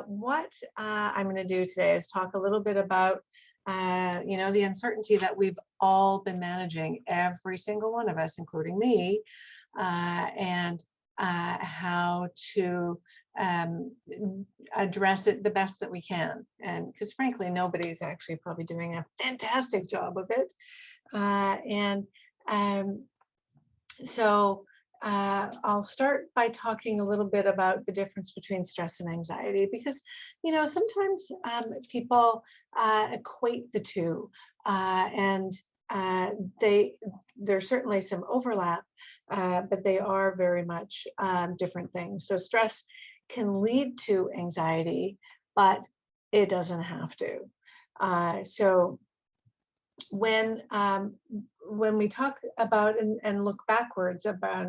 what I'm going to do today is talk a little bit about, the uncertainty that we've all been managing, every single one of us, including me, and how to address it the best that we can. And because frankly, nobody's actually probably doing a fantastic job of it. So I'll start by talking a little bit about the difference between stress and anxiety, because, sometimes people equate the two, and there's certainly some overlap, but they are very much different things. So stress can lead to anxiety, but it doesn't have to. So when we talk about and look backwards about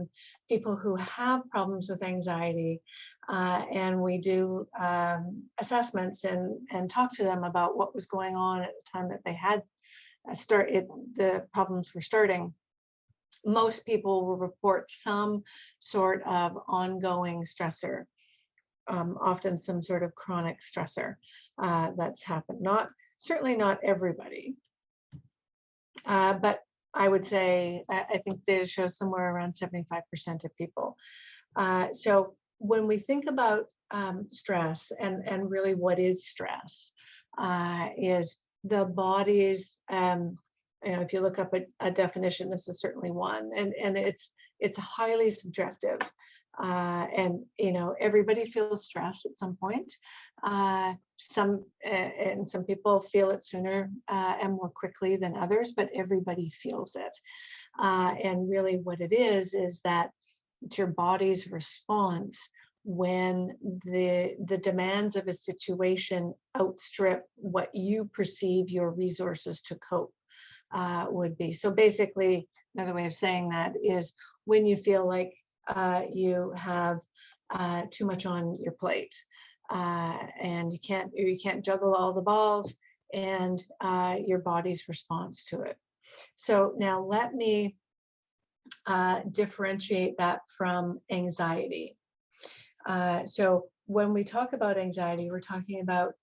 people who have problems with anxiety, and we do assessments and talk to them about what was going on at the time that they had the problems were starting, most people will report some sort of ongoing stressor, often some sort of chronic stressor that's happened. Certainly not everybody. But I would say, I think data shows somewhere around 75% of people. So when we think about stress and really what is stress, is the body's, if you look up a definition, this is certainly one, and it's highly subjective. And everybody feels stress at some point. Some people feel it sooner and more quickly than others, but everybody feels it. And really what it is that it's your body's response when the demands of a situation outstrip what you perceive your resources to cope would be. So basically, another way of saying that is when you feel like you have too much on your plate, and you can't juggle all the balls, and your body's response to it. So now let me differentiate that from anxiety. So when we talk about anxiety, we're talking about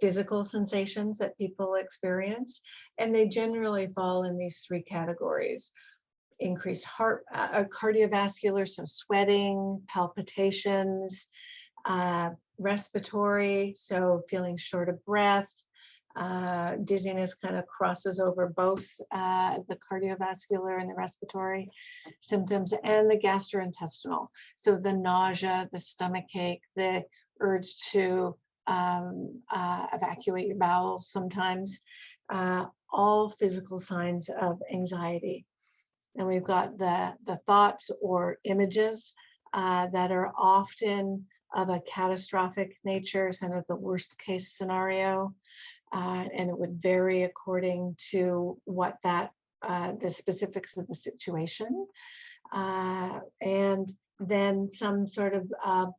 physical sensations that people experience, and they generally fall in these three categories: increased heart, cardiovascular, so sweating, palpitations, respiratory, so feeling short of breath, dizziness kind of crosses over both the cardiovascular and the respiratory symptoms, and the gastrointestinal, so the nausea, the stomach ache, the urge to evacuate your bowels sometimes, all physical signs of anxiety. And we've got the thoughts or images that are often of a catastrophic nature, kind of the worst case scenario. And it would vary according to what the specifics of the situation. And then some sort of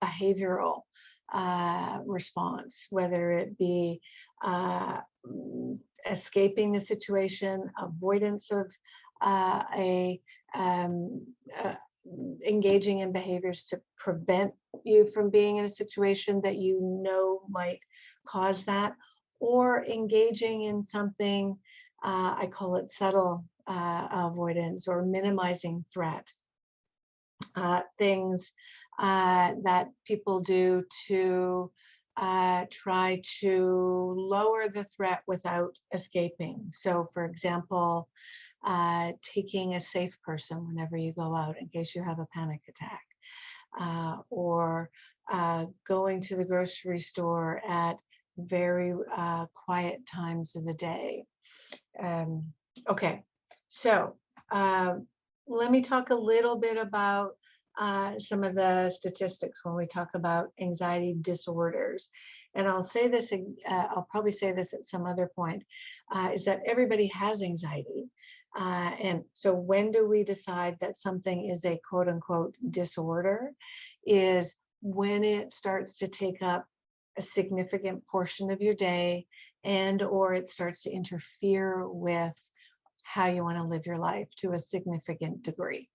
behavioral response, whether it be escaping the situation, avoidance of engaging in behaviors to prevent you from being in a situation that might cause that, or engaging in something, I call it subtle avoidance or minimizing threat. Things that people do to try to lower the threat without escaping. So for example, taking a safe person whenever you go out in case you have a panic attack, or going to the grocery store at very quiet times of the day. Okay, so let me talk a little bit about some of the statistics when we talk about anxiety disorders. And I'll say this, I'll probably say this at some other point, is that everybody has anxiety. And so when do we decide that something is a quote unquote disorder? Is when it starts to take up a significant portion of your day, and or it starts to interfere with how you want to live your life to a significant degree.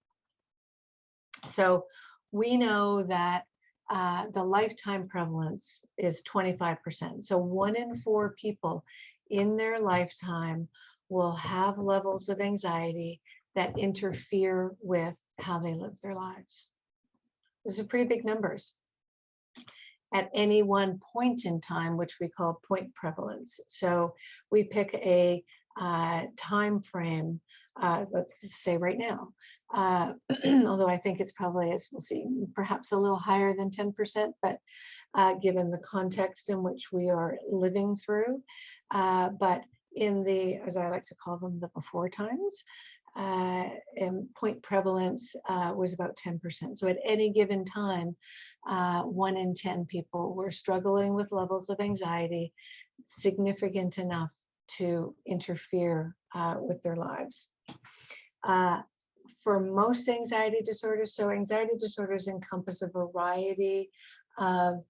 So we know that the lifetime prevalence is 25%. So 1 in 4 people in their lifetime will have levels of anxiety that interfere with how they live their lives. Those are pretty big numbers at any one point in time, which we call point prevalence. So we pick a time frame, let's say right now, although I think it's probably, as we'll see, perhaps a little higher than 10%, but given the context in which we are living through. But in the, as I like to call them, the before times, and point prevalence was about 10%. So at any given time, 1 in 10 people were struggling with levels of anxiety significant enough to interfere with their lives. For most anxiety disorders, so anxiety disorders encompass a variety of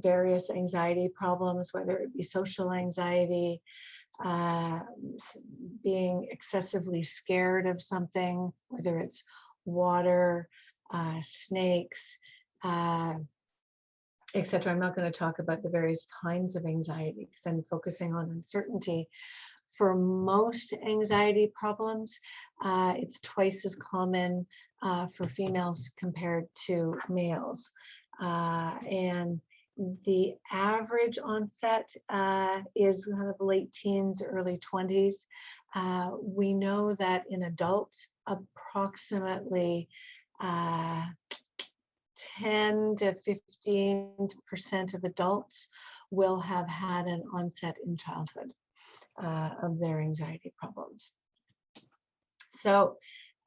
various anxiety problems, whether it be social anxiety, being excessively scared of something, whether it's water, snakes, etc. I'm not going to talk about the various kinds of anxiety because I'm focusing on uncertainty. For most anxiety problems, it's twice as common for females compared to males. And the average onset is kind of late teens, early 20s. We know that in adults, approximately 10 to 15% of adults will have had an onset in childhood of their anxiety problems. So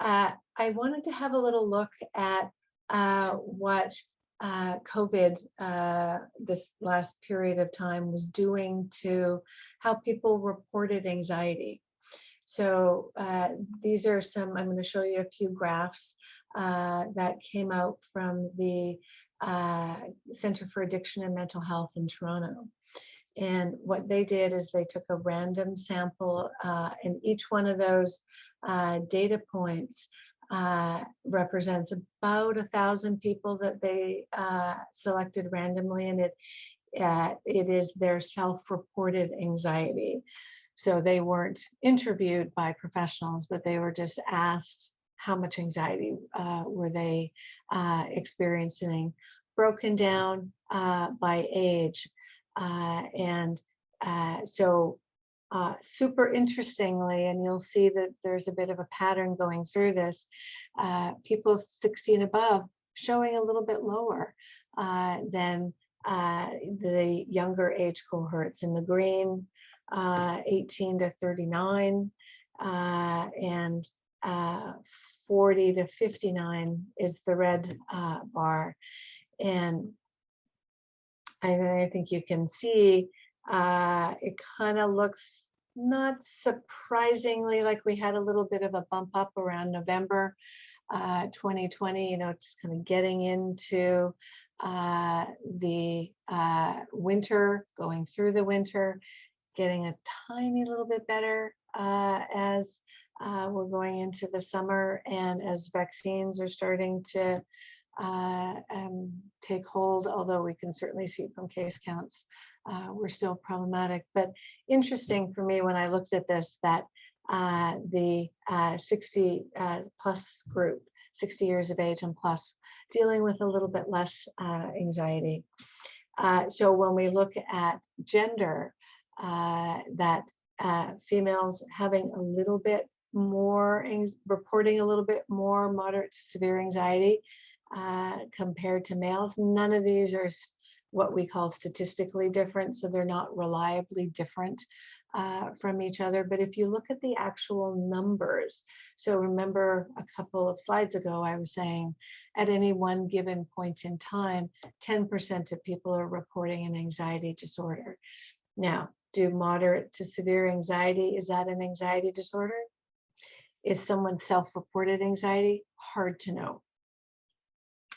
I wanted to have a little look at what COVID, this last period of time, was doing to how people reported anxiety. So these are some, I'm going to show you a few graphs that came out from the Center for Addiction and Mental Health in Toronto. And what they did is they took a random sample, and each one of those data points represents about 1,000 people that they selected randomly, and it is their self-reported anxiety. So they weren't interviewed by professionals, but they were just asked how much anxiety were they experiencing, broken down by age. So super interestingly, and you'll see that there's a bit of a pattern going through this, people 60 and above showing a little bit lower than the younger age cohorts. In the green, 18 to 39, and 40 to 59 is the red bar. And I think you can see it kind of looks, not surprisingly, like we had a little bit of a bump up around November 2020, you know, just kind of getting into the winter, going through the winter, getting a tiny little bit better as we're going into the summer and as vaccines are starting to take hold, although we can certainly see from case counts we're still problematic. But interesting for me when I looked at this that the 60 plus group, 60 years of age and plus, dealing with a little bit less anxiety. So when we look at gender, that females having a little bit more, reporting a little bit more moderate to severe anxiety compared to males. None of these are what we call statistically different, so they're not reliably different from each other. But if you look at the actual numbers, so remember a couple of slides ago, I was saying at any one given point in time, 10% of people are reporting an anxiety disorder. Now, do moderate to severe anxiety, is that an anxiety disorder? Is someone self-reported anxiety? Hard to know.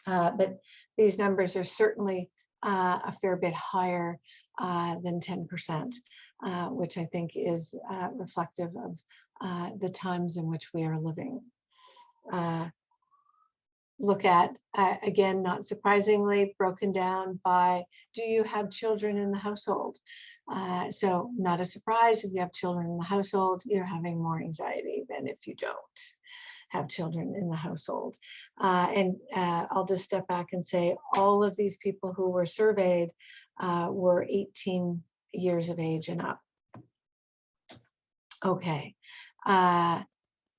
But these numbers are certainly a fair bit higher than 10%, which I think is reflective of the times in which we are living. look at, again, not surprisingly, broken down by, do you have children in the household? So not a surprise, if you have children in the household, you're having more anxiety than if you don't have children in the household. And I'll just step back and say, all of these people who were surveyed were 18 years of age and up. Okay.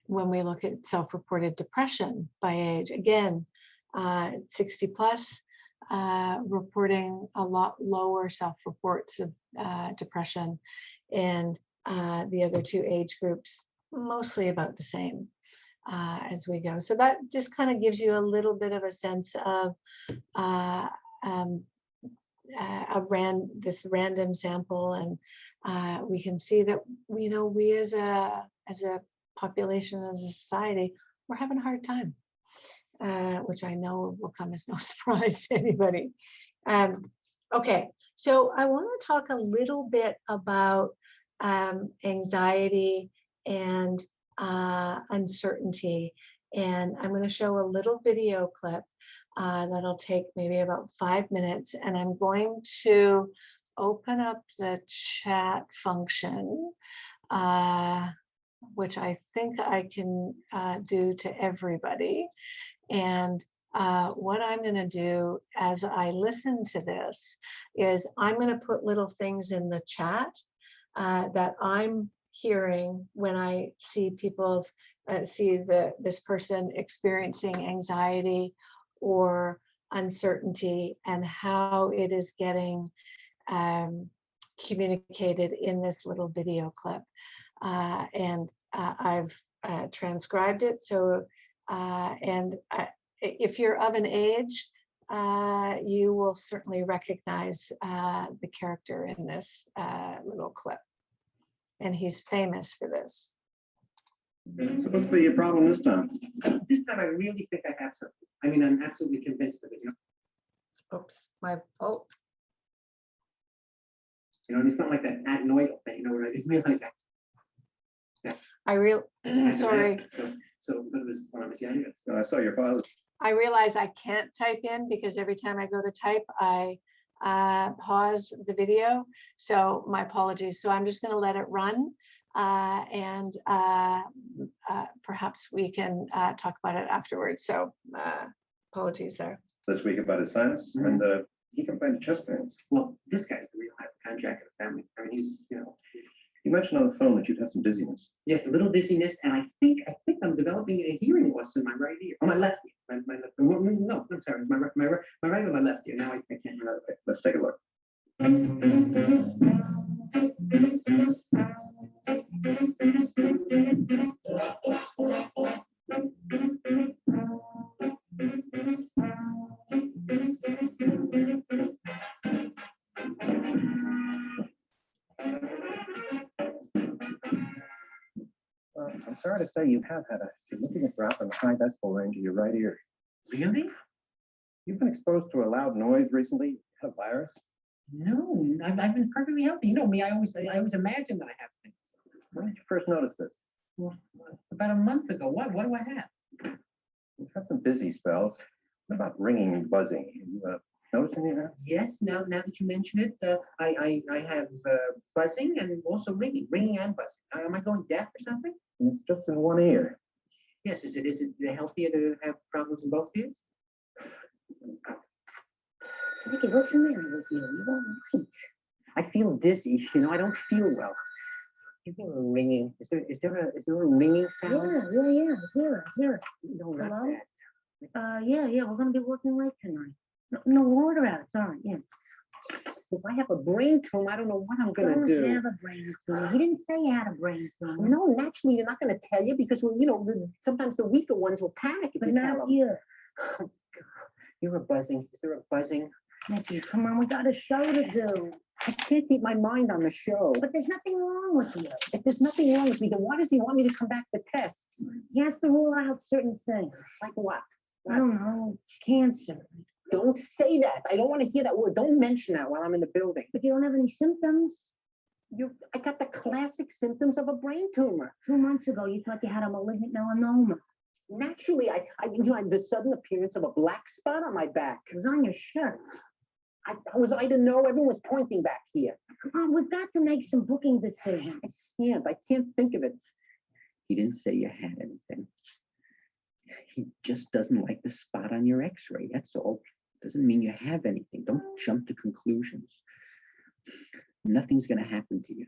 When we look at self-reported depression by age, again, 60 plus, reporting a lot lower self-reports of depression, and the other two age groups mostly about the same as we go. So that just kind of gives you a little bit of a sense of this random sample, and we can see that we as a population, as a society, we're having a hard time, which I know will come as no surprise to anybody. Okay, so I want to talk a little bit about anxiety and uncertainty, and I'm going to show a little video clip that'll take maybe about 5 minutes, and I'm going to open up the chat function, which I think I can do to everybody. And what I'm going to do as I listen to this is I'm going to put little things in the chat that I'm hearing when I see people's this person experiencing anxiety or uncertainty, and how it is getting communicated in this little video clip. And I've transcribed it. So, if you're of an age, you will certainly recognize the character in this little clip. And he's famous for this. So what's the problem this time? This time I really think I have something. I mean, I'm absolutely convinced of it. Oops, my fault. And it's not like that adenoidal thing, where I didn't realize that. Sorry. So it was when I was younger. So I saw your father. I realize I can't type in because every time I go to type, I pause the video. So my apologies. So I'm just going to let it run, and perhaps we can talk about it afterwards. So apologies there. This week about his science, and he complained of chest pains. Well, this guy's the real hypochondriac of the family. I mean, he's, You mentioned on the phone that you'd had some dizziness. Yes, a little dizziness, and I think I'm developing a hearing loss in my right ear, or my left ear. My left. No, I'm sorry, it's my right or my left ear. Now I can't remember. Let's take a look. I'm sorry to say you have had a significant drop in the high decibel range of your right ear. Really? You've been exposed to a loud noise recently. A virus? No, I've been perfectly healthy. You know me, I always imagine that I have things. When did you first notice this? Well, about a month ago. What do I have? You've had some busy spells. What about ringing and buzzing? You notice any of that? Yes, now that you mention it, I have buzzing and also ringing and buzzing. Am I going deaf or something? And it's just in one ear. Yes, is it healthier to have problems in both ears? Ricky, what's the matter with you? You're all right. I feel dizzy. I don't feel well. You hear a ringing? Is there a ringing sound? Yeah. Here. No, not Hello? that. Yeah. We're gonna be working late tonight. No water out. Sorry. Yeah. If I have a brain tumor, I don't know what I'm gonna do. Don't have a brain tumor. He didn't say you had a brain tumor. No, naturally, they're not gonna tell you because, sometimes the weaker ones will panic if But you tell not them. you. Oh, God. You're a buzzing. Is there a buzzing? Nikki, come on, we got a show to do. I can't keep my mind on the show. But there's nothing wrong with you. If there's nothing wrong with me, then why does he want me to come back for tests? He has to rule out certain things. Like what? I don't know, cancer. Don't say that. I don't want to hear that word. Don't mention that while I'm in the building. But you don't have any symptoms. I got the classic symptoms of a brain tumor. 2 months ago, you thought you had a malignant melanoma. Naturally, the sudden appearance of a black spot on my back. It was on your shirt. How was I to know? Everyone was pointing back here. Come on, we've got to make some booking decisions. I can't think of it. He didn't say you had anything. He just doesn't like the spot on your x-ray, that's all. Doesn't mean you have anything. Don't jump to conclusions. Nothing's gonna happen to you.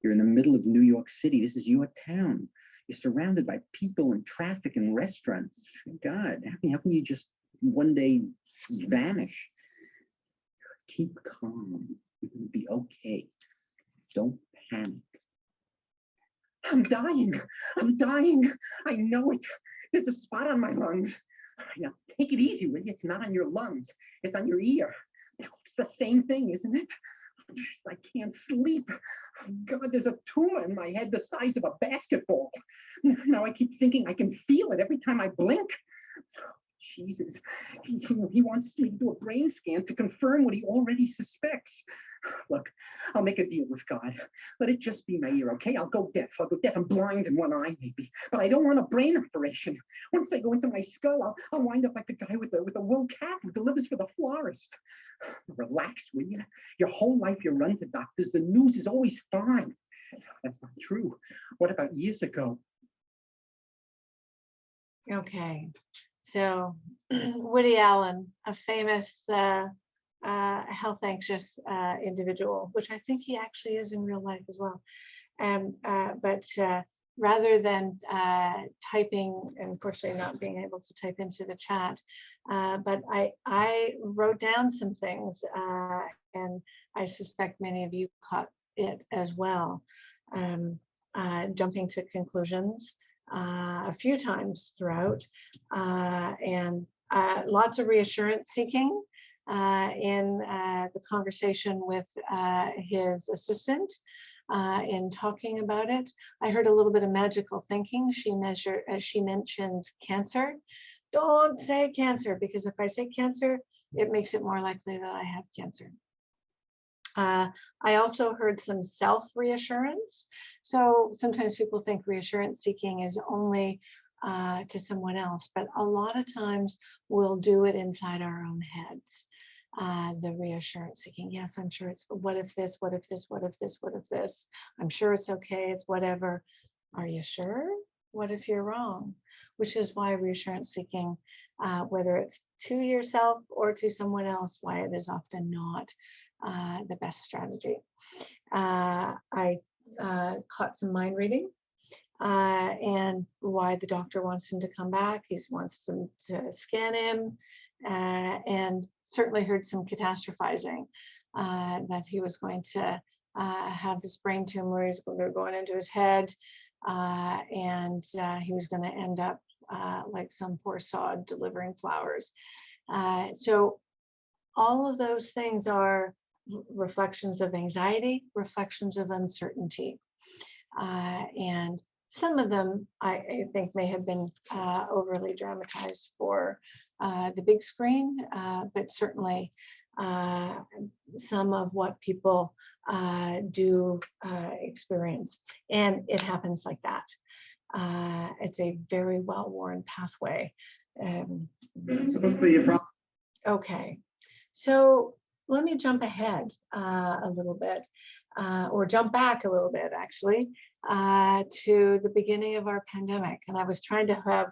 You're in the middle of New York City. This is your town. You're surrounded by people and traffic and restaurants. God, how can you just one day vanish? Keep calm. You're gonna be okay. Don't panic. I'm dying. I'm dying. I know it. There's a spot on my lungs. Now, take it easy with you. It's not on your lungs. It's on your ear. It's the same thing, isn't it? I can't sleep. God, there's a tumor in my head the size of a basketball. Now I keep thinking I can feel it every time I blink. Jesus, he wants me to do a brain scan to confirm what he already suspects. Look, I'll make a deal with God. Let it just be my ear, okay? I'll go deaf. I'm blind in one eye, maybe. But I don't want a brain operation. Once they go into my skull, I'll wind up like the guy with the wool cap who delivers for the florist. Relax, will you? Your whole life you run to doctors. The news is always fine. That's not true. What about years ago? Okay, so Woody Allen, a famous health anxious individual, which I think he actually is in real life as well. But rather than typing, unfortunately not being able to type into the chat, but I wrote down some things, and I suspect many of you caught it as well. Jumping to conclusions a few times throughout, and lots of reassurance seeking in the conversation with his assistant in talking about it. I heard a little bit of magical thinking. She mentions cancer. Don't say cancer, because if I say cancer, it makes it more likely that I have cancer. I also heard some self-reassurance. So sometimes people think reassurance seeking is only to someone else, but a lot of times we'll do it inside our own heads. The reassurance seeking, yes, I'm sure it's, what if this, what if this, what if this, what if this? I'm sure it's okay, it's whatever. Are you sure? What if you're wrong? Which is why reassurance seeking, whether it's to yourself or to someone else, why it is often not the best strategy. I caught some mind reading and why the doctor wants him to come back. He wants them to scan him, and certainly heard some catastrophizing that he was going to have this brain tumor. They're going into his head, and he was going to end up like some poor sod delivering flowers. So all of those things are reflections of anxiety, reflections of uncertainty. And some of them I think may have been overly dramatized for the big screen, but certainly some of what people do experience. And it happens like that. It's a very well-worn pathway. It's supposed to be a problem. Okay, so let me jump ahead a little bit, or jump back a little bit, actually, to the beginning of our pandemic. And I was trying to have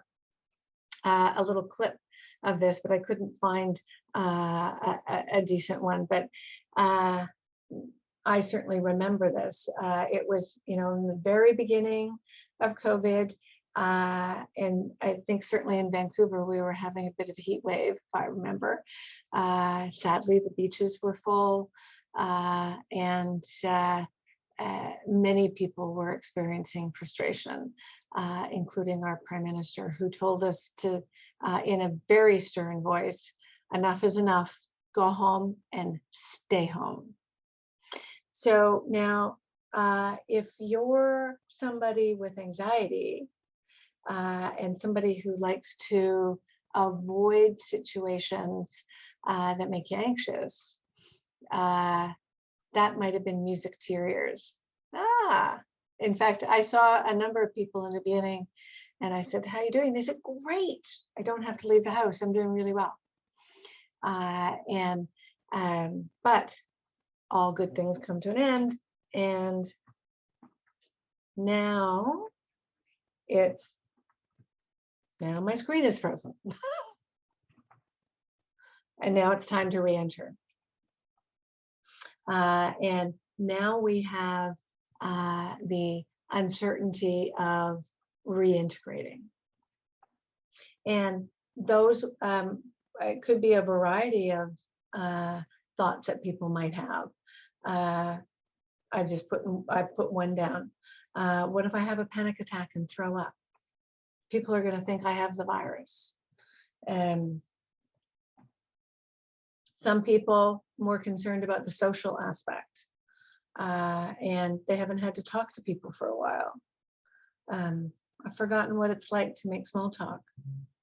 a little clip of this, but I couldn't find a decent one. But I certainly remember this. It was, in the very beginning of COVID. And I think certainly in Vancouver, we were having a bit of a heat wave, if I remember. Sadly, the beaches were full, and many people were experiencing frustration, including our Prime Minister, who told us to, in a very stern voice, enough is enough, go home and stay home. So now, if you're somebody with anxiety, and somebody who likes to avoid situations that make you anxious, that might have been music to your ears. In fact, I saw a number of people in the beginning, And I said, how are you doing? They said, great. I don't have to leave the house. I'm doing really well. But all good things come to an end. And now my screen is frozen. And now it's time to re-enter. And now we have the uncertainty of reintegrating. And those, it could be a variety of thoughts that people might have. I put one down. What if I have a panic attack and throw up? People are going to think I have the virus. Some people more concerned about the social aspect, and they haven't had to talk to people for a while. I've forgotten what it's like to make small talk.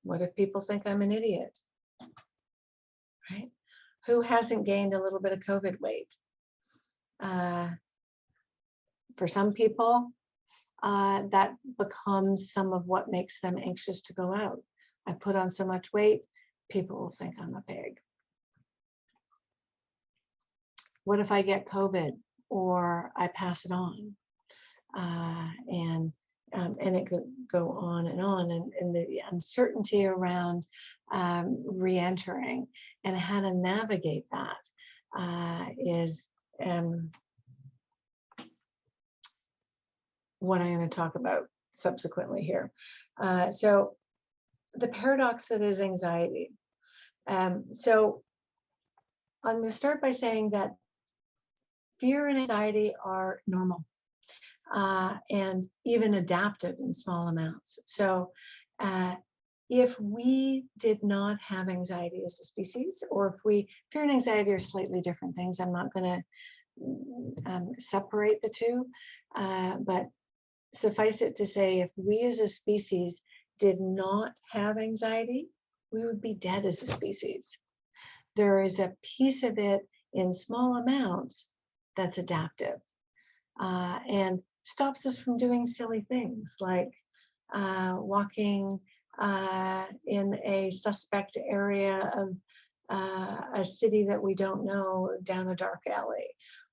What if people think I'm an idiot? Right? Who hasn't gained a little bit of COVID weight? For some people, that becomes some of what makes them anxious to go out. I put on so much weight, people will think I'm a pig. What if I get COVID or I pass it on? And it could go on, and the uncertainty around re-entering and how to navigate that is what I'm going to talk about subsequently here. So the paradox that is anxiety. So I'm going to start by saying that fear and anxiety are normal and even adaptive in small amounts. So if we did not have anxiety as a species, or if fear and anxiety are slightly different things, I'm not going to separate the two, but suffice it to say, if we as a species did not have anxiety, we would be dead as a species. There is a piece of it in small amounts that's adaptive and stops us from doing silly things like walking in a suspect area of a city that we don't know down a dark alley,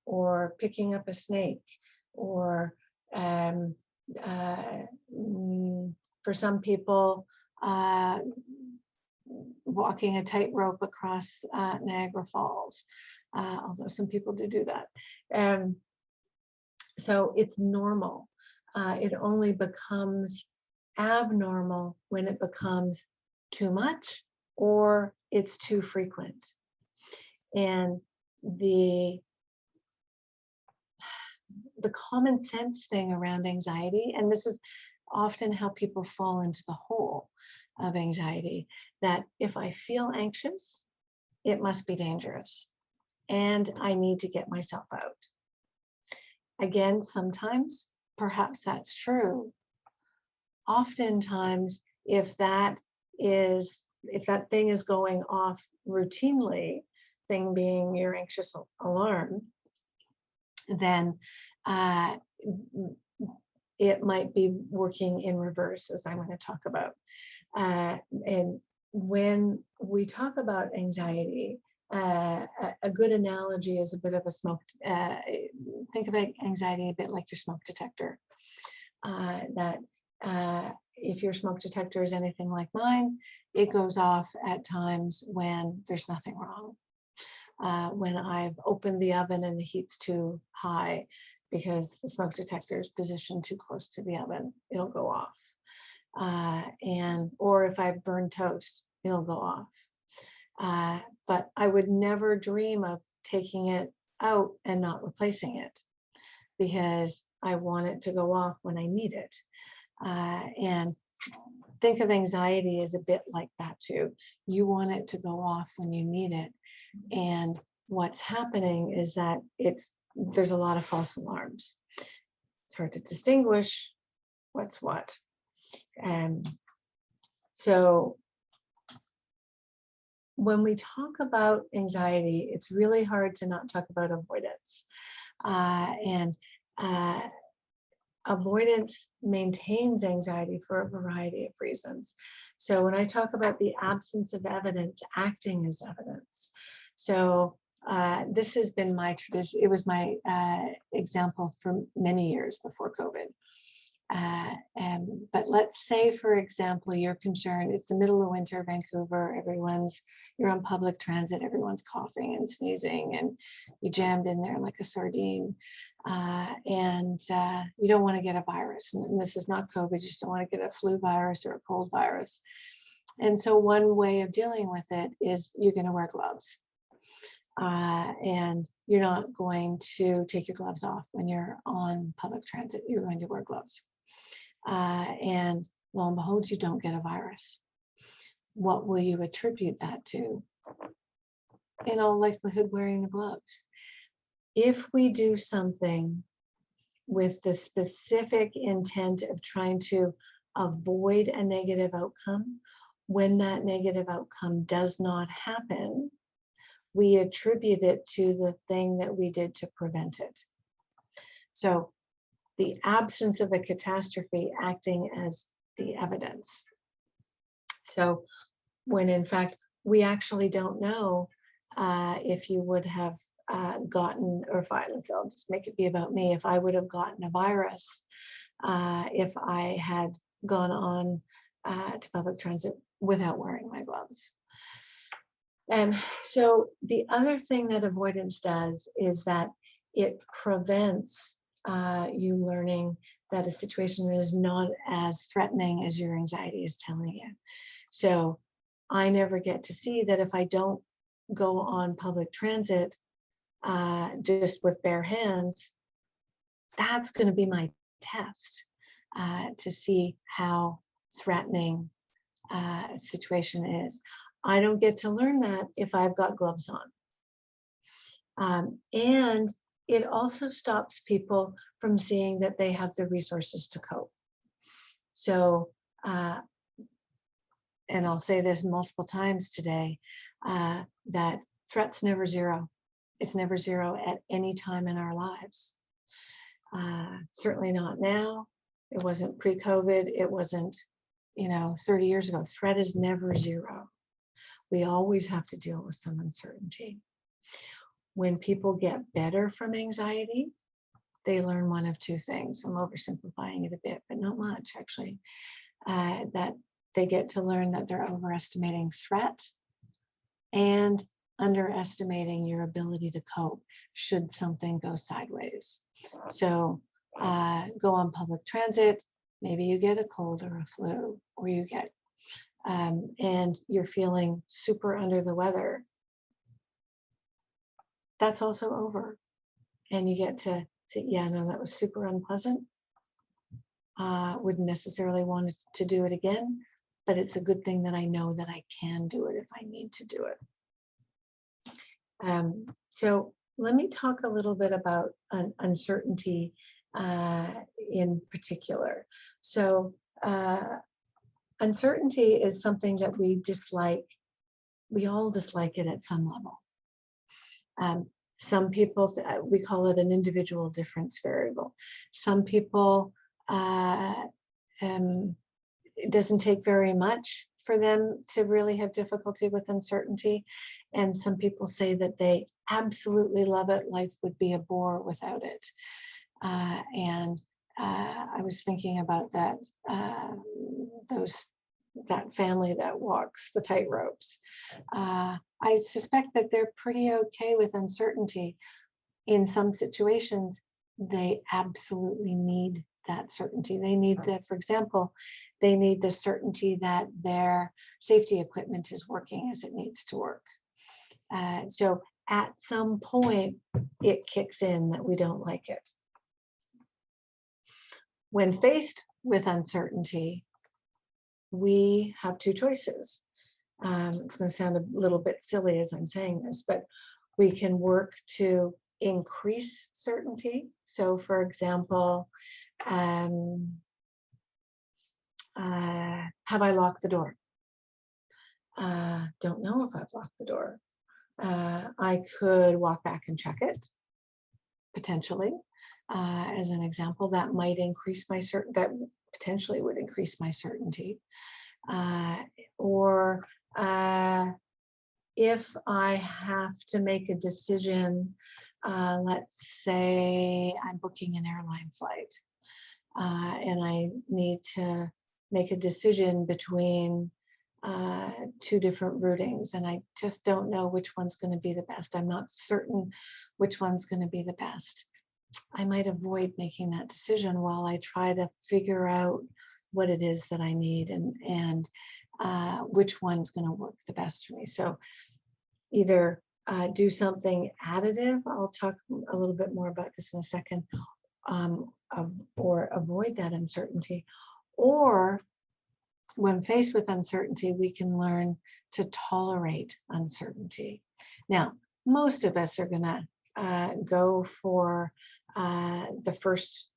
or picking up a snake, or for some people, walking a tightrope across Niagara Falls, although some people do that. So it's normal. It only becomes abnormal when it becomes too much or it's too frequent. And the common sense thing around anxiety, and this is often how people fall into the hole of anxiety, that if I feel anxious, it must be dangerous and I need to get myself out. Again, sometimes perhaps that's true. Oftentimes, if that thing is going off routinely, thing being your anxious alarm, then it might be working in reverse, as I'm going to talk about. And when we talk about anxiety, a good analogy is a bit of a think of anxiety a bit like your smoke detector. That if your smoke detector is anything like mine, it goes off at times when there's nothing wrong. When I've opened the oven and the heat's too high because the smoke detector is positioned too close to the oven, it'll go off. Or if I've burned toast, it'll go off. But I would never dream of taking it out and not replacing it, because I want it to go off when I need it. And think of anxiety as a bit like that too. You want it to go off when you need it. And what's happening is that there's a lot of false alarms. It's hard to distinguish what's what. And so when we talk about anxiety, it's really hard to not talk about avoidance. And avoidance maintains anxiety for a variety of reasons. So when I talk about the absence of evidence, acting as evidence. So this has been my tradition. It was my example for many years before COVID. But let's say, for example, you're concerned, it's the middle of winter, Vancouver, you're on public transit, everyone's coughing and sneezing, and you jammed in there like a sardine. And you don't want to get a virus. And this is not COVID, you just don't want to get a flu virus or a cold virus. And so one way of dealing with it is you're going to wear gloves. And you're not going to take your gloves off when you're on public transit. You're going to wear gloves. And lo and behold, you don't get a virus. What will you attribute that to? In all likelihood, wearing the gloves. If we do something with the specific intent of trying to avoid a negative outcome, when that negative outcome does not happen, we attribute it to the thing that we did to prevent it. So the absence of a catastrophe acting as the evidence. So when in fact, we actually don't know if you would have gotten, or violence, I'll just make it be about me, if I would have gotten a virus, if I had gone on to public transit without wearing my gloves. And so the other thing that avoidance does is that it prevents you learning that a situation is not as threatening as your anxiety is telling you. So I never get to see that if I don't go on public transit just with bare hands, that's going to be my test to see how threatening a situation is. I don't get to learn that if I've got gloves on. And it also stops people from seeing that they have the resources to cope. So, and I'll say this multiple times today, that threat's never zero. It's never zero at any time in our lives. Certainly not now. It wasn't pre-COVID. It wasn't, 30 years ago. Threat is never zero. We always have to deal with some uncertainty. When people get better from anxiety, they learn one of two things. I'm oversimplifying it a bit, but not much actually. That they get to learn that they're overestimating threat and underestimating your ability to cope should something go sideways. So go on public transit, maybe you get a cold or a flu, or you get and you're feeling super under the weather. That's also over. And you get to say, yeah, no, that was super unpleasant. Wouldn't necessarily want to do it again, but it's a good thing that I know that I can do it if I need to do it. So let me talk a little bit about uncertainty in particular. So uncertainty is something that we dislike. We all dislike it at some level. Some people, we call it an individual difference variable. Some people, it doesn't take very much for them to really have difficulty with uncertainty. And some people say that they absolutely love it. Life would be a bore without it. And I was thinking about that, that family that walks the tightropes. I suspect that they're pretty okay with uncertainty. In some situations, they absolutely need that certainty. They need that, for example, they need the certainty that their safety equipment is working as it needs to work. So at some point, it kicks in that we don't like it. When faced with uncertainty, we have two choices. It's going to sound a little bit silly as I'm saying this, but we can work to increase certainty. So for example, have I locked the door? Don't know if I've locked the door. I could walk back and check it, potentially. as an example, that might increase my that potentially would increase my certainty. Or if I have to make a decision, let's say I'm booking an airline flight, and I need to make a decision between two different routings, and I just don't know which one's going to be the best. I'm not certain which one's going to be the best. I might avoid making that decision while I try to figure out what it is that I need and which one's going to work the best for me. So either do something additive, I'll talk a little bit more about this in a second, or avoid that uncertainty. Or when faced with uncertainty, we can learn to tolerate uncertainty. Now, most of us are going to go for the first,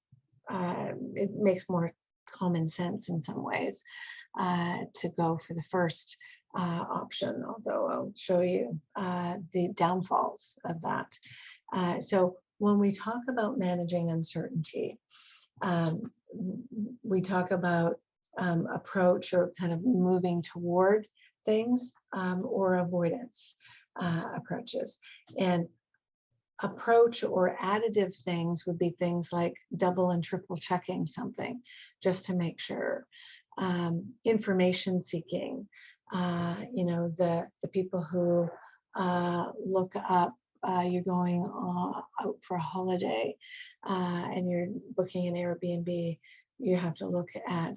it makes more common sense in some ways to go for the first option, although I'll show you the downfalls of that. So when we talk about managing uncertainty, we talk about approach or kind of moving toward things, or avoidance approaches. And approach or additive things would be things like double and triple checking something just to make sure. Information seeking, the people who look up, you're going out for a holiday and you're booking an Airbnb, you have to look at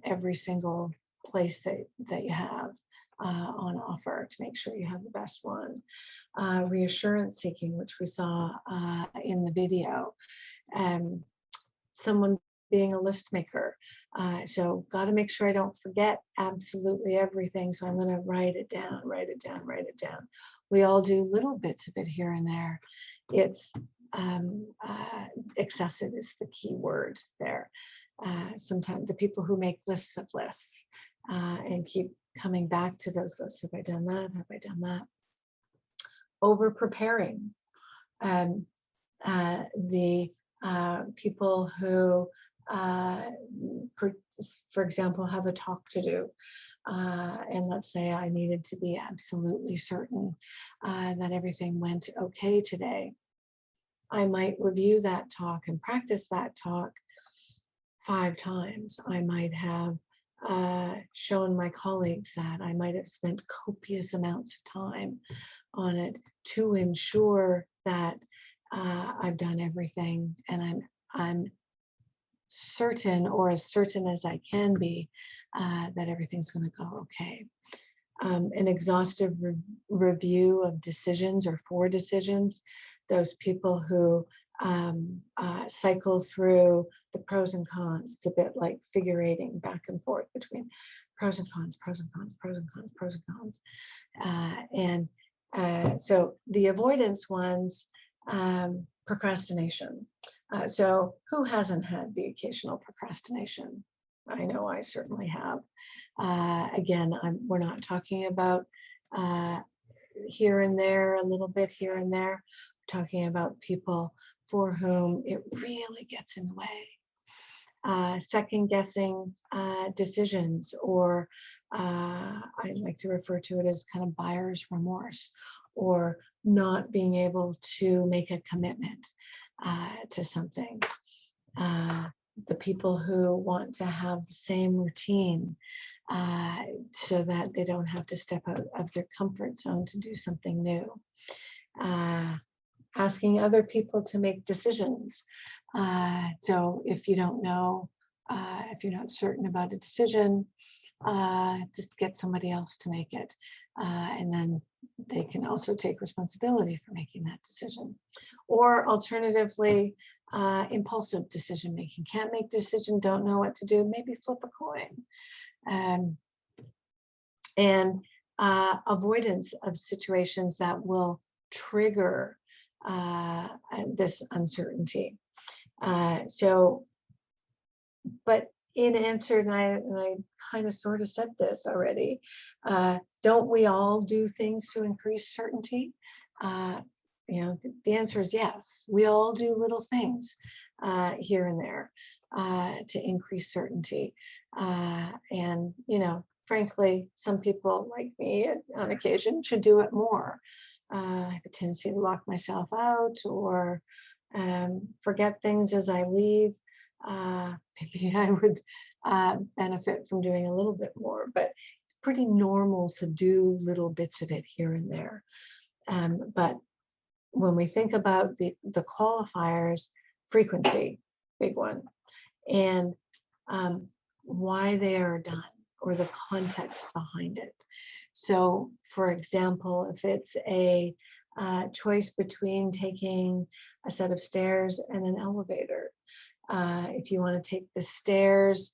every single place that you have on offer to make sure you have the best one. Reassurance seeking, which we saw in the video. Someone being a list maker. So got to make sure I don't forget absolutely everything. So I'm going to write it down, write it down, write it down. We all do little bits of it here and there. It's excessive is the key word there. Sometimes the people who make lists of lists and keep coming back to those lists. Have I done that? Have I done that? Over preparing. The people who, for example, have a talk to do. And let's say I needed to be absolutely certain that everything went okay today. I might review that talk and practice that talk 5 times. I might have shown my colleagues that. I might have spent copious amounts of time on it to ensure that I've done everything and I'm certain, or as certain as I can be, that everything's going to go okay. An exhaustive review of decisions or for decisions, those people who cycle through the pros and cons. It's a bit like figurating back and forth between pros and cons, pros and cons, pros and cons, pros and cons. So the avoidance ones, procrastination. So who hasn't had the occasional procrastination? I know I certainly have. Again, we're not talking about here and there, a little bit here and there. We're talking about people for whom it really gets in the way. Second guessing decisions, or I like to refer to it as kind of buyer's remorse, or not being able to make a commitment to something. The people who want to have the same routine so that they don't have to step out of their comfort zone to do something new. Asking other people to make decisions. So if you don't know, if you're not certain about a decision, just get somebody else to make it. And then they can also take responsibility for making that decision. Or alternatively, impulsive decision making. Can't make decision, don't know what to do, maybe flip a coin. And avoidance of situations that will trigger this uncertainty. But in answer, and I kind of sort of said this already, don't we all do things to increase certainty? the answer is yes. We all do little things here and there to increase certainty. And, frankly, some people like me on occasion should do it more. I have a tendency to lock myself out or forget things as I leave. Maybe I would benefit from doing a little bit more, but pretty normal to do little bits of it here and there. But when we think about the qualifiers, frequency, big one, and why they are done or the context behind it. So, for example, if it's a choice between taking a set of stairs and an elevator, if you want to take the stairs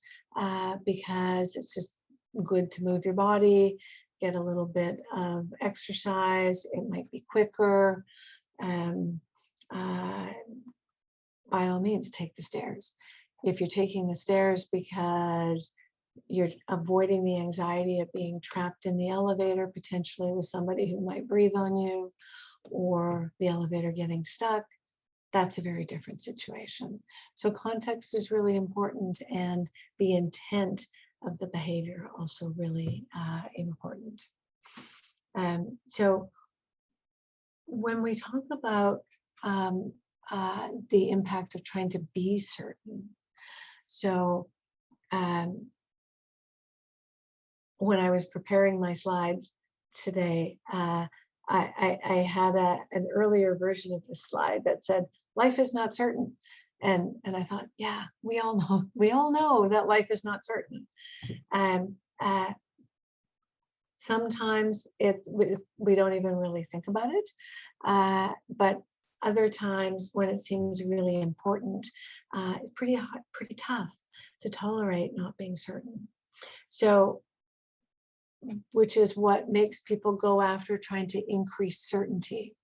because it's just good to move your body, get a little bit of exercise, it might be quicker. By all means, take the stairs. If you're taking the stairs because you're avoiding the anxiety of being trapped in the elevator, potentially with somebody who might breathe on you, or the elevator getting stuck, that's a very different situation. So context is really important, and the intent of the behavior also really important. So when we talk about the impact of trying to be certain, so when I was preparing my slides today, I had an earlier version of this slide that said, "Life is not certain," and I thought, yeah, we all know that life is not certain. Sometimes we don't even really think about it, but other times when it seems really important, it's pretty tough to tolerate not being certain. So, which is what makes people go after trying to increase certainty.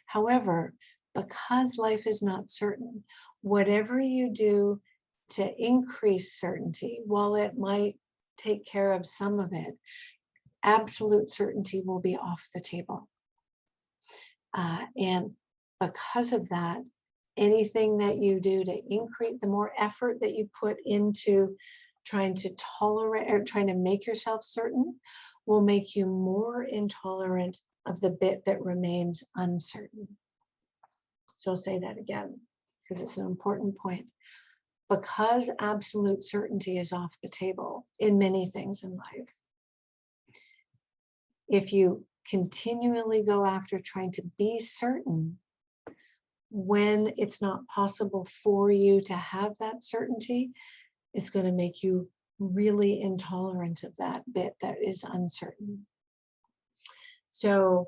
However, because life is not certain, whatever you do to increase certainty, while it might take care of some of it, absolute certainty will be off the table. And because of that, anything that you do to increase, the more effort that you put into trying to tolerate or trying to make yourself certain, will make you more intolerant of the bit that remains uncertain. So I'll say that again, because it's an important point. Because absolute certainty is off the table in many things in life, if you continually go after trying to be certain when it's not possible for you to have that certainty, it's going to make you really intolerant of that bit that is uncertain. So,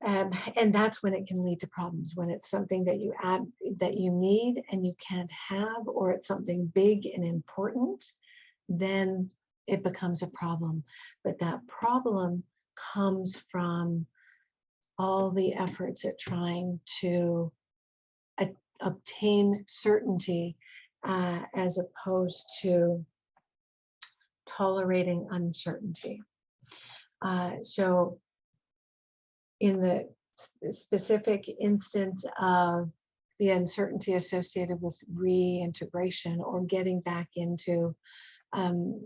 and that's when it can lead to problems, when it's something that you need and you can't have, or it's something big and important, then it becomes a problem. But that problem comes from all the efforts at trying to obtain certainty as opposed to tolerating uncertainty. So in the specific instance of the uncertainty associated with reintegration or getting back into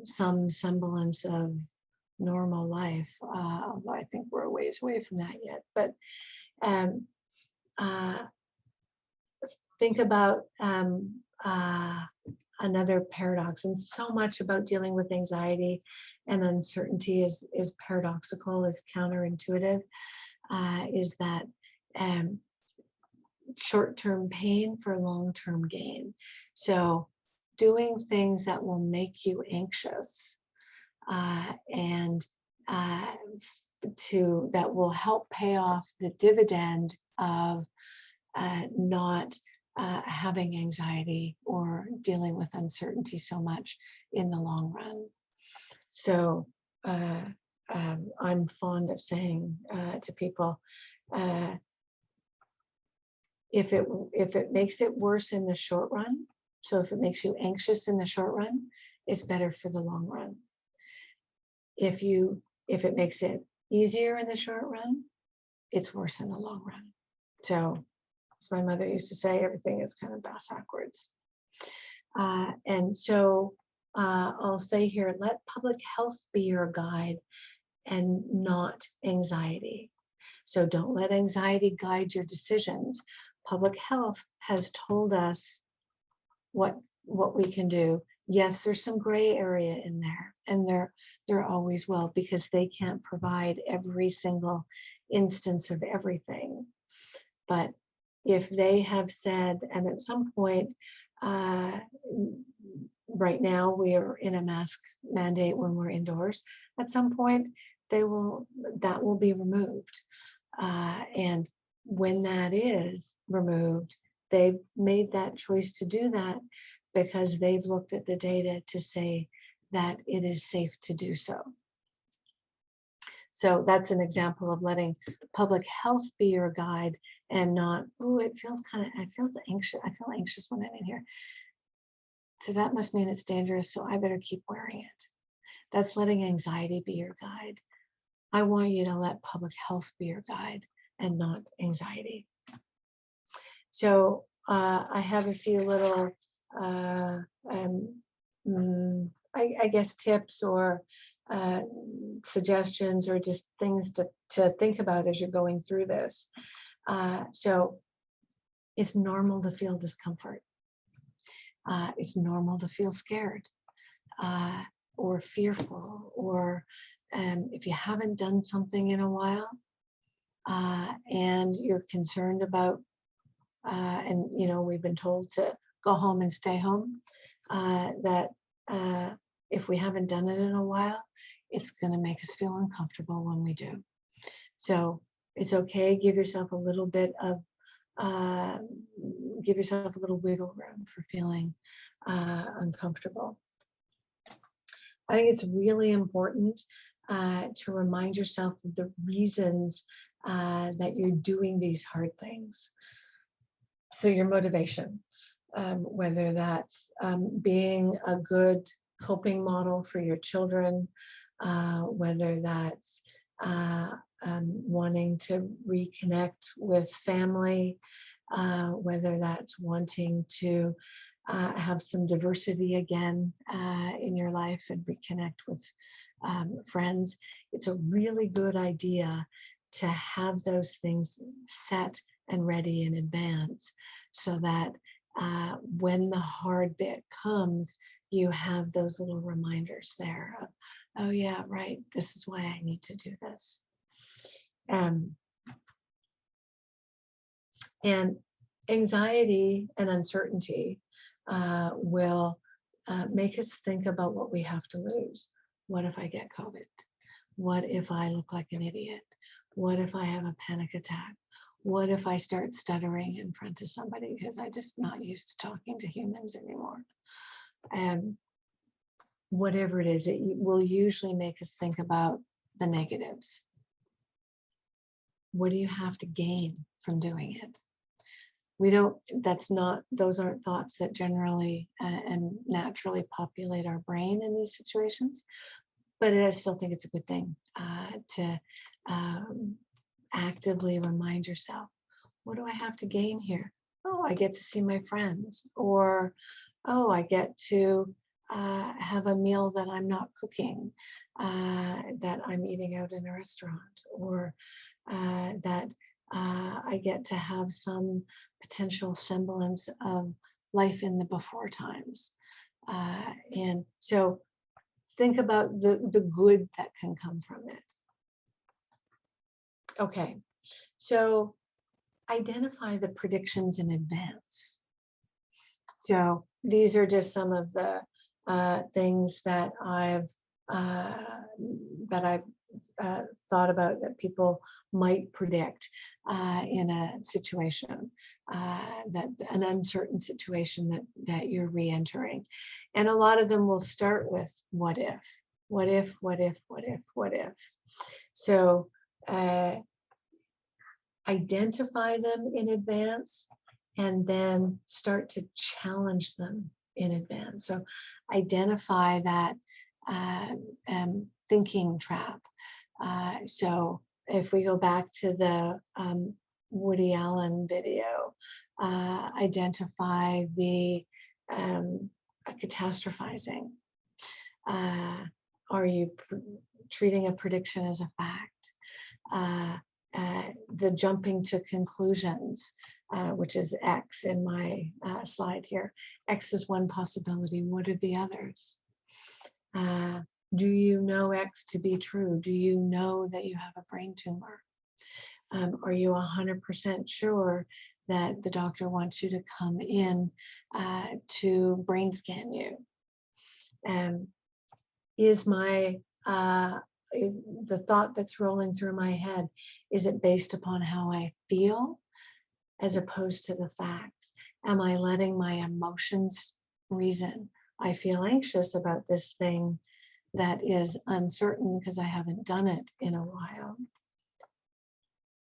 some semblance of normal life, although I think we're a ways away from that yet, but think about another paradox, and so much about dealing with anxiety and uncertainty is paradoxical, is counterintuitive, is that short-term pain for long-term gain. So doing things that will make you anxious and that will help pay off the dividend of not having anxiety or dealing with uncertainty so much in the long run. So I'm fond of saying to people, if it makes it worse in the short run, so if it makes you anxious in the short run, it's better for the long run. If it makes it easier in the short run, it's worse in the long run. So, as my mother used to say, everything is kind of bass backwards. And so I'll say here, let public health be your guide and not anxiety. So don't let anxiety guide your decisions. Public health has told us what we can do. Yes, there's some gray area in there, and there always will, because they can't provide every single instance of everything. But if they have said, and at some point, right now we are in a mask mandate when we're indoors, at some point that will be removed. And when that is removed, they've made that choice to do that because they've looked at the data to say that it is safe to do so. So that's an example of letting public health be your guide and not, oh, I feel anxious when I'm in here. So that must mean it's dangerous, so I better keep wearing it. That's letting anxiety be your guide. I want you to let public health be your guide and not anxiety. So I have a few little, I guess, tips or suggestions or just things to think about as you're going through this. So it's normal to feel discomfort. It's normal to feel scared or fearful, or if you haven't done something in a while and you're concerned about, and we've been told to go home and stay home, that if we haven't done it in a while, it's going to make us feel uncomfortable when we do. So it's okay. Give yourself a little bit of, give yourself a little wiggle room for feeling uncomfortable. I think it's really important to remind yourself of the reasons that you're doing these hard things. So your motivation, whether that's being a good coping model for your children, whether that's wanting to reconnect with family, whether that's wanting to have some diversity again in your life and reconnect with friends. It's a really good idea to have those things set and ready in advance so that when the hard bit comes, you have those little reminders there of, oh yeah, right, this is why I need to do this. And anxiety and uncertainty will make us think about what we have to lose. What if I get COVID? What if I look like an idiot? What if I have a panic attack? What if I start stuttering in front of somebody because I'm just not used to talking to humans anymore? Whatever it is, it will usually make us think about the negatives. What do you have to gain from doing it? Those aren't thoughts that generally and naturally populate our brain in these situations, but I still think it's a good thing to actively remind yourself, what do I have to gain here? Oh, I get to see my friends, or, oh, I get to have a meal that I'm not cooking, that I'm eating out in a restaurant, or that I get to have some potential semblance of life in the before times. And so think about the good that can come from it. Okay, so identify the predictions in advance. So these are just some of the things that I've thought about that people might predict in a situation, that an uncertain situation that you're re-entering. And a lot of them will start with what if, what if, what if, what if, what if. So identify them in advance and then start to challenge them in advance. So identify that thinking trap. So if we go back to Woody Allen video, identify the catastrophizing. Are you treating a prediction as a fact? The jumping to conclusions, which is X in my slide here. X is one possibility. What are the others? Do you know X to be true? Do you know that you have a brain tumor? Are you 100% sure that the doctor wants you to come in to brain scan you? Is the thought that's rolling through my head, is it based upon how I feel as opposed to the facts? Am I letting my emotions reason? I feel anxious about this thing that is uncertain because I haven't done it in a while.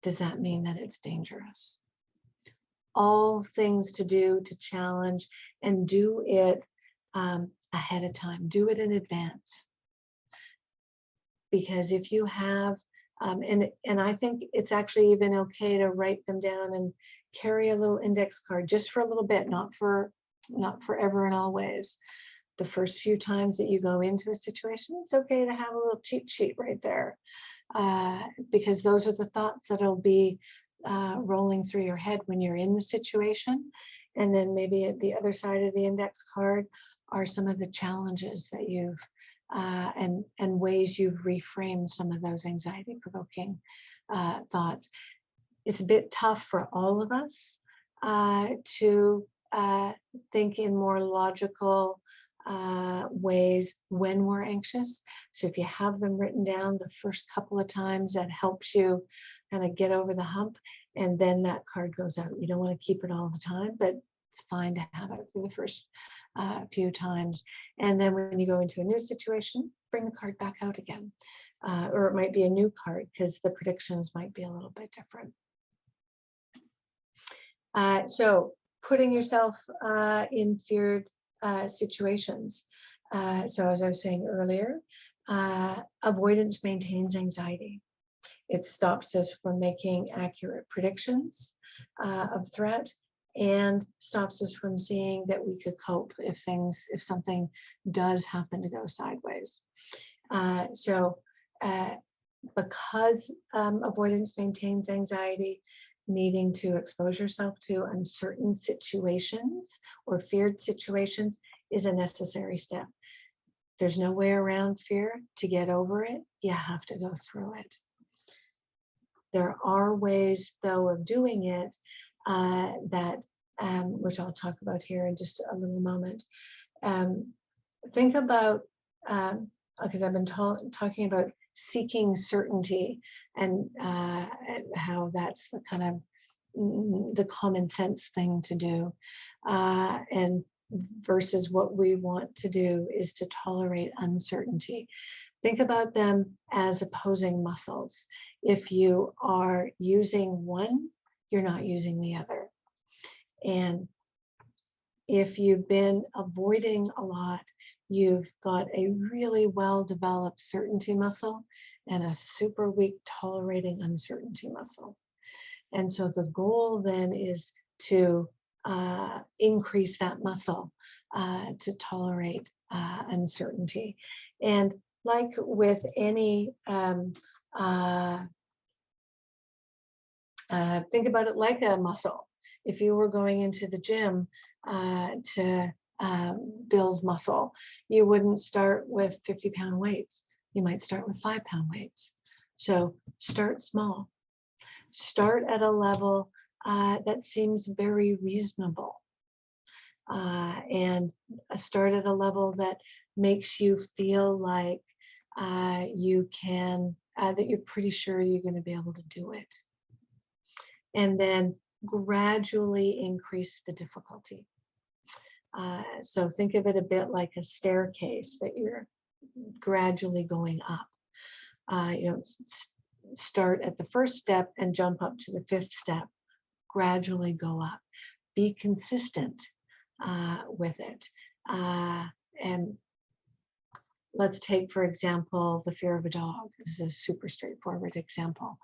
Does that mean that it's dangerous? All things to do to challenge, and do it ahead of time. Do it in advance. Because if you have, and I think it's actually even okay to write them down and carry a little index card just for a little bit, not forever and always. The first few times that you go into a situation, it's okay to have a little cheat sheet right there, because those are the thoughts that'll be rolling through your head when you're in the situation. And then maybe at the other side of the index card are some of the challenges that you've and ways you've reframed some of those anxiety-provoking thoughts. It's a bit tough for all of us to think in more logical ways when we're anxious. So if you have them written down the first couple of times, that helps you kind of get over the hump, and then that card goes out. You don't want to keep it all the time, but it's fine to have it for the first few times. And then when you go into a new situation, bring the card back out again. Or it might be a new card because the predictions might be a little bit different. So putting yourself in feared situations. So as I was saying earlier, avoidance maintains anxiety. It stops us from making accurate predictions of threat, and stops us from seeing that we could cope if something does happen to go sideways. Because avoidance maintains anxiety, needing to expose yourself to uncertain situations or feared situations is a necessary step. There's no way around fear. To get over it, you have to go through it. There are ways, though, of doing it which I'll talk about here in just a little moment. Think about, because I've been talking about seeking certainty and how that's the kind of the common sense thing to do, and versus what we want to do is to tolerate uncertainty. Think about them as opposing muscles. If you are using one, you're not using the other. And if you've been avoiding a lot, you've got a really well-developed certainty muscle and a super weak tolerating uncertainty muscle. And so the goal then is to increase that muscle to tolerate uncertainty. And like with any, think about it like a muscle. If you were going into the gym to build muscle, you wouldn't start with 50-pound weights. You might start with 5-pound weights. So start small. Start at a level that seems very reasonable. And start at a level that makes you feel like you can, that you're pretty sure you're going to be able to do it. And then gradually increase the difficulty. So think of it a bit like a staircase that you're gradually going up. You don't start at the first step and jump up to the 5th step. Gradually go up. Be consistent with it. And let's take, for example, the fear of a dog. This is a super straightforward example.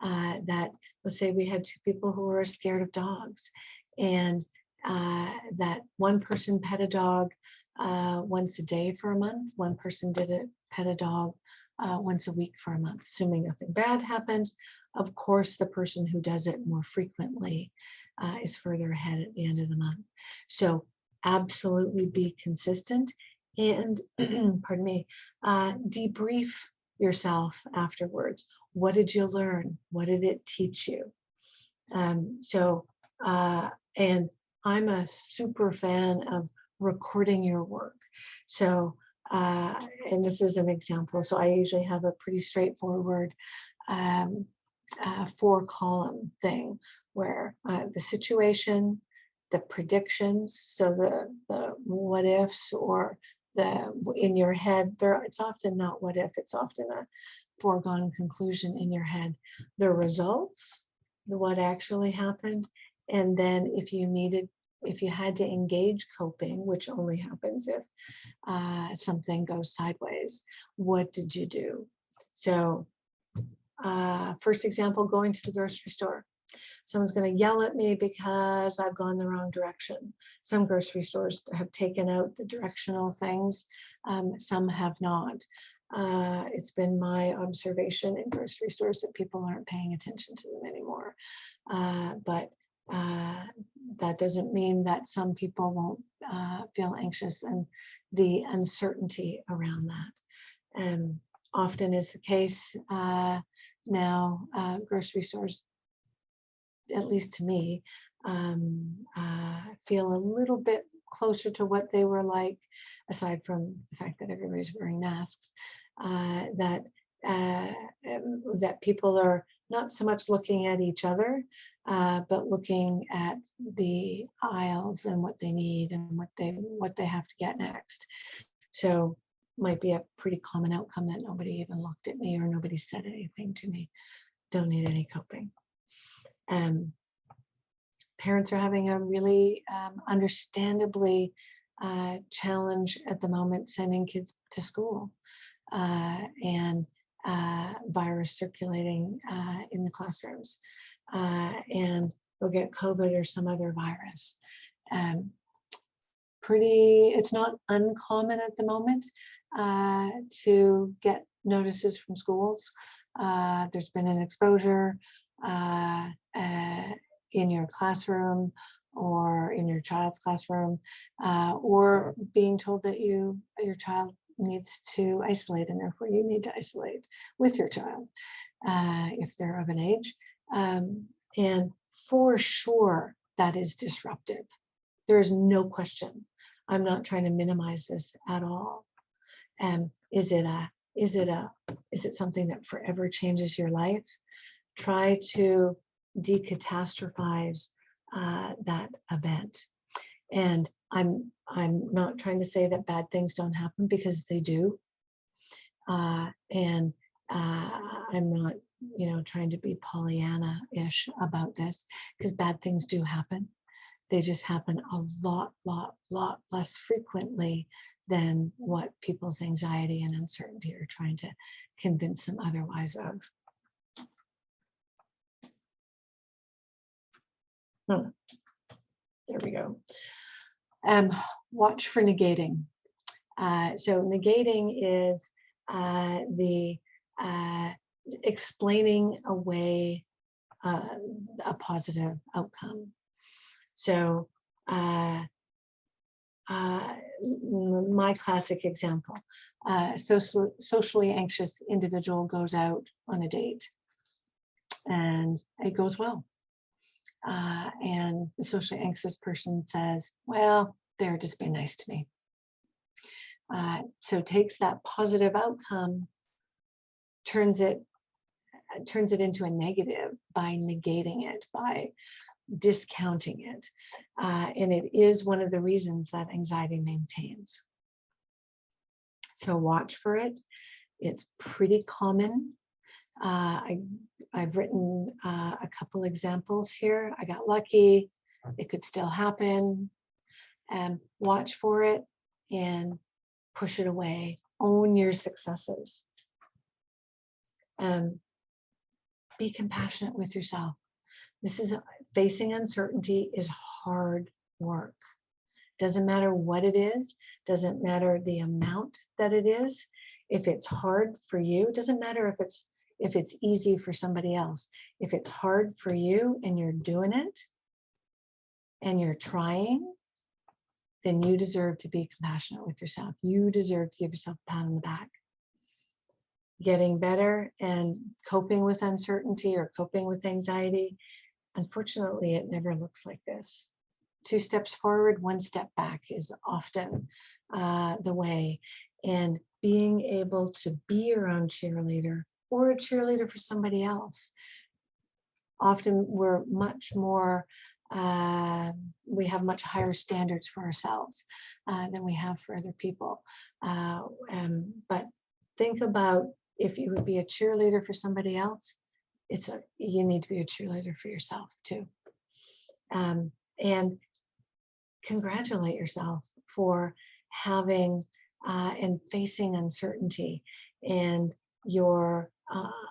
That let's say we had two people who were scared of dogs, and that one person pet a dog once a day for a month. One person did it, pet a dog once a week for a month, assuming nothing bad happened. Of course, the person who does it more frequently is further ahead at the end of the month. So absolutely be consistent, and pardon me, debrief yourself afterwards. What did you learn? What did it teach you? And I'm a super fan of recording your work. So, and this is an example. So I usually have a pretty straightforward 4-column thing where the situation, the predictions, so the what ifs, or the in your head, it's often not what if, it's often a foregone conclusion in your head, the results, what actually happened, and then if you had to engage coping, which only happens if something goes sideways, what did you do? So first example, going to the grocery store. Someone's going to yell at me because I've gone the wrong direction. Some grocery stores have taken out the directional things. Some have not. It's been my observation in grocery stores that people aren't paying attention to them anymore. But that doesn't mean that some people won't feel anxious, and the uncertainty around that. Often is the case now, grocery stores, at least to me, feel a little bit closer to what they were like, aside from the fact that everybody's wearing masks, that people are not so much looking at each other, but looking at the aisles and what they need and what they have to get next. So might be a pretty common outcome that nobody even looked at me or nobody said anything to me. Don't need any coping. Parents are having a really understandably challenge at the moment sending kids to school, and virus circulating in the classrooms, and they'll get COVID or some other virus. It's not uncommon at the moment to get notices from schools. There's been an exposure in your classroom or in your child's classroom, or being told that your child needs to isolate, and therefore you need to isolate with your child if they're of an age. And for sure, that is disruptive. There is no question. I'm not trying to minimize this at all. Is it something that forever changes your life? Try to decatastrophize that event. And I'm not trying to say that bad things don't happen, because they do. And I'm not, trying to be Pollyanna-ish about this, because bad things do happen. They just happen a lot less frequently than what people's anxiety and uncertainty are trying to convince them otherwise of. There we go. Watch for negating. So negating is the explaining away a positive outcome. So my classic example, socially anxious individual goes out on a date and it goes well. And the socially anxious person says, well, they're just being nice to me. So takes that positive outcome, turns it into a negative by negating it, by discounting it. And it is one of the reasons that anxiety maintains. So watch for it. It's pretty common. I've written a couple examples here. I got lucky. It could still happen. Watch for it and push it away own your successes. Be compassionate with yourself. Facing uncertainty is hard work. Doesn't matter what it is, doesn't matter the amount that it is. If it's hard for you, doesn't matter if it's easy for somebody else. If it's hard for you and you're doing it and you're trying, then you deserve to be compassionate with yourself. You deserve to give yourself a pat on the back. Getting better and coping with uncertainty or coping with anxiety, unfortunately, it never looks like this. 2 steps forward, 1 step back is often the way. And being able to be your own cheerleader or a cheerleader for somebody else. Often we're much more, we have much higher standards for ourselves than we have for other people. But think about if you would be a cheerleader for somebody else, you need to be a cheerleader for yourself too. And congratulate yourself for having and facing uncertainty and your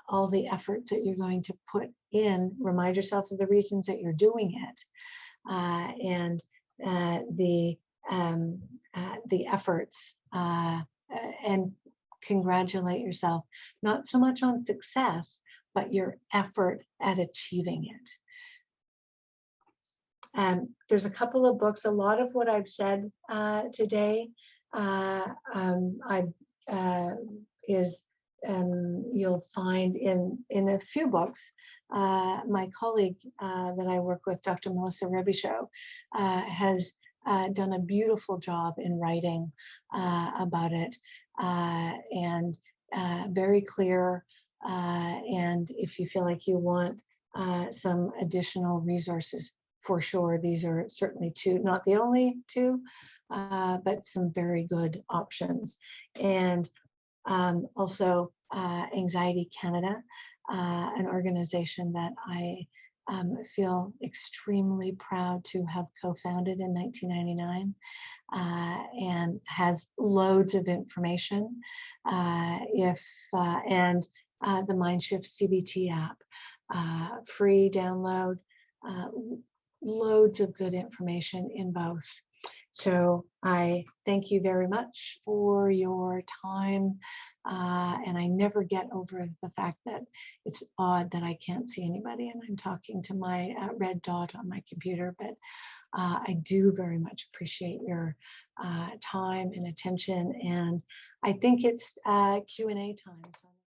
all the effort that you're going to put in. Remind yourself of the reasons that you're doing it, and the efforts, and congratulate yourself not so much on success, but your effort at achieving it. There's a couple of books. A lot of what I've said today you'll find in a few books. My colleague that I work with, Dr. Melissa Rebishow, has done a beautiful job in writing about it, and very clear. And if you feel like you want some additional resources, for sure, these are certainly 2, not the only 2, but some very good options. And also Anxiety Canada, an organization that I feel extremely proud to have co-founded in 1999, and has loads of information. And the Mindshift CBT app, free download, loads of good information in both. So I thank you very much for your time. And I never get over the fact that it's odd that I can't see anybody and I'm talking to my red dot on my computer, but I do very much appreciate your time and attention. And I think it's Q&A time. So